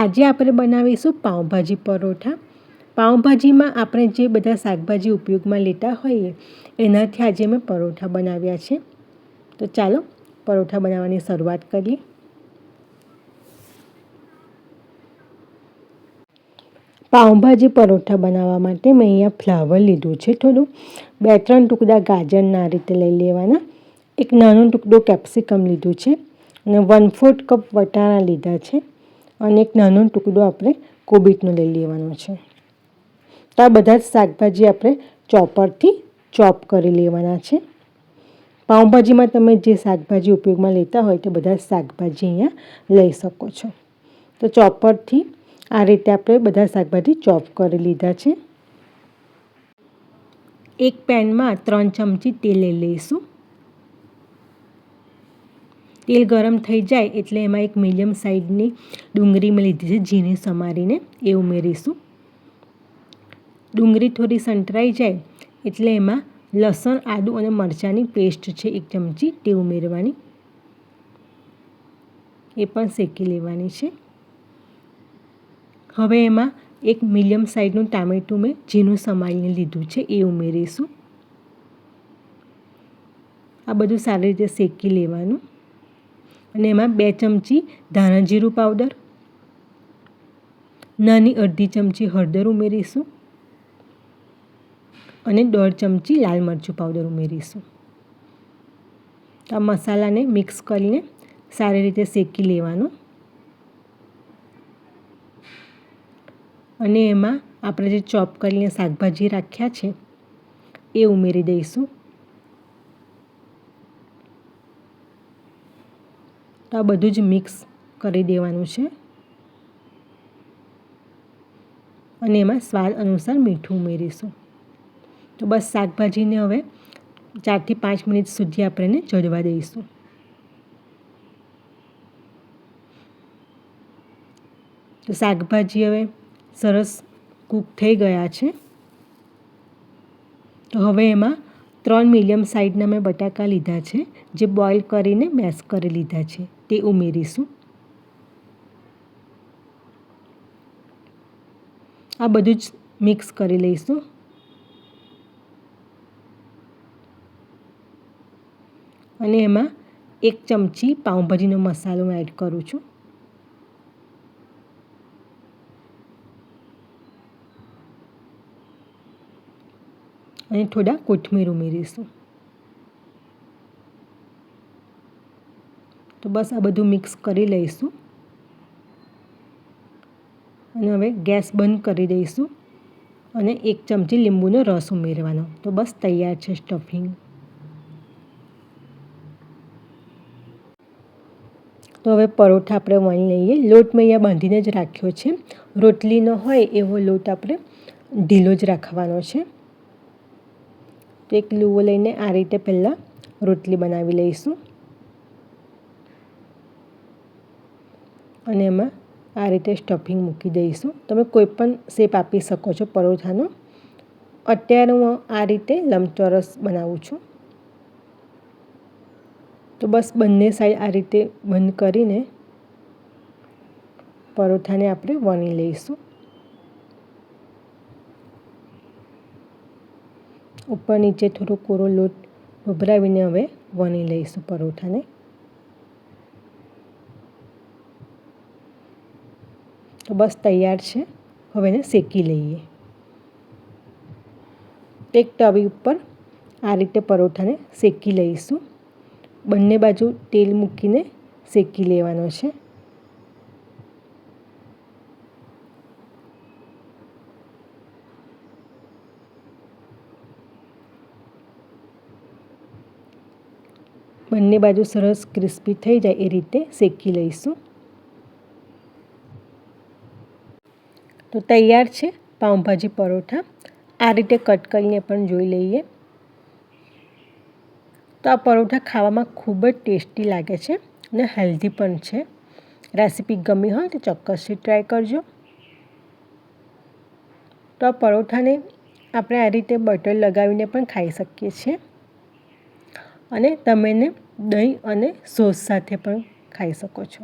આજે આપણે બનાવીશું પાઉંભાજી પરોઠા। પાઉંભાજીમાં આપણે જે બધા શાકભાજી ઉપયોગમાં લેતા હોઈએ એનાથી આજે મેં પરોઠા બનાવ્યા છે। તો ચાલો પરોઠા બનાવવાની શરૂઆત કરીએ। પાઉંભાજી પરોઠા બનાવવા માટે મેં અહીંયા ફ્લાવર લીધું છે થોડું, 2-3 ટુકડા ગાજરના આ રીતે લઈ લેવાના, એક નાનો ટુકડો કેપ્સિકમ લીધું છે અને 1/4 કપ વટાણા લીધા છે અને એક નાનો ટુકડો આપણે કોબીજનો લઈ લેવાનો છે। તો આ બધા જ શાકભાજી આપણે ચોપરથી ચોપ કરી લેવાના છે। પાઉંભાજીમાં તમે જે શાકભાજી ઉપયોગમાં લેતા હોય તે બધા જ શાકભાજી અહીંયા લઈ શકો છો। તો ચોપરથી આ રીતે આપણે બધા શાકભાજી ચોપ કરી લીધા છે। એક પેનમાં 3 ચમચી તેલ લઈ લઈશું। તેલ ગરમ થઈ જાય એટલે એમાં એક મીડિયમ સાઇઝની ડુંગળી મેં લીધી છે ઝીણી સમારીને, એ ઉમેરીશું। ડુંગળી થોડી સંતરાઈ જાય એટલે એમાં લસણ, આદું અને મરચાંની પેસ્ટ છે 1 ચમચી તે ઉમેરવાની, એ પણ શેકી લેવાની છે। હવે એમાં એક મીડિયમ સાઇઝનું ટામેટું મેં ઝીણું સમારીને લીધું છે એ ઉમેરીશું। આ બધું સારી રીતે શેકી લેવાનું અને એમાં 2 ચમચી ધાણા જીરું પાવડર, નાની અડધી ચમચી હળદર ઉમેરીશું અને 1.5 ચમચી લાલ મરચું પાવડર ઉમેરીશું। આ મસાલાને મિક્સ કરીને સારી રીતે શેકી લેવાનું અને એમાં આપણે જે ચોપ કરીને શાકભાજી રાખ્યા છે એ ઉમેરી દઈશું। તો આ બધું જ મિક્સ કરી દેવાનું છે અને એમાં સ્વાદ અનુસાર મીઠું ઉમેરીશું। તો બસ શાકભાજીને હવે 4 થી 5 મિનિટ સુધી આપણે એને ચડવા દઈશું। તો શાકભાજી હવે સરસ કૂક થઈ ગયા છે। તો હવે એમાં 3 મીડિયમ સાઇઝના મેં બટાકા લીધા છે જે બોઇલ કરીને મેશ કરી લીધા છે તે ઉમેરીશું। આ બધું જ મિક્સ કરી લઈશું અને એમાં 1 ચમચી પાઉંભાજીનો મસાલો એડ કરું છું અને થોડા કોથમીર ઉમેરીશું। તો બસ આ બધું મિક્સ કરી લઈશું અને હવે ગેસ બંધ કરી દઈશું અને 1 ચમચી લીંબુનો રસ ઉમેરવાનો। તો બસ તૈયાર છે સ્ટફિંગ। તો હવે પરોઠા આપણે વણી લઈએ। લોટ મેં અહીંયા બાંધીને જ રાખ્યો છે, રોટલીનો હોય એવો લોટ આપણે ઢીલો જ રાખવાનો છે। તો એક લુવો લઈને આ રીતે પહેલાં રોટલી બનાવી લઈશું અને એમાં આ રીતે સ્ટફિંગ મૂકી દઈશું। તમે કોઈ પણ શેપ આપી શકો છો પરોઠાનો। અત્યારે હું આ રીતે લંબચોરસ બનાવું છું। તો બસ બંને સાઈડ આ રીતે બંધ કરીને પરોઠાને આપણે વણી લઈશું। ઉપર નીચે થોડો કોરો લોટ ભભરાવીને હવે વણી લઈશું પરોઠાને। તો બસ તૈયાર છે, હવે એને શેકી લઈએ। એક તવી ઉપર આ રીતે પરોઠાને શેકી લઈશું। બંને બાજુ તેલ મૂકીને શેકી લેવાનો છે। બંને બાજુ સરસ ક્રિસ્પી થઈ જાય એ રીતે શેકી લઈશું। તો તૈયાર છે પાઉંભાજી પરોઠા। આ રીતે કટ કરીને પણ જોઈ લઈએ। તો આ પરોઠા ખાવામાં ખૂબ જ ટેસ્ટી લાગે છે અને હેલ્ધી પણ છે। રેસીપી ગમી હોય તો ચોક્કસથી ટ્રાય કરજો। તો આ પરોઠાને આપણે આ રીતે બટર લગાવીને પણ ખાઈ શકીએ છીએ અને તમે એને દહીં અને સોસ સાથે પણ ખાઈ શકો છો।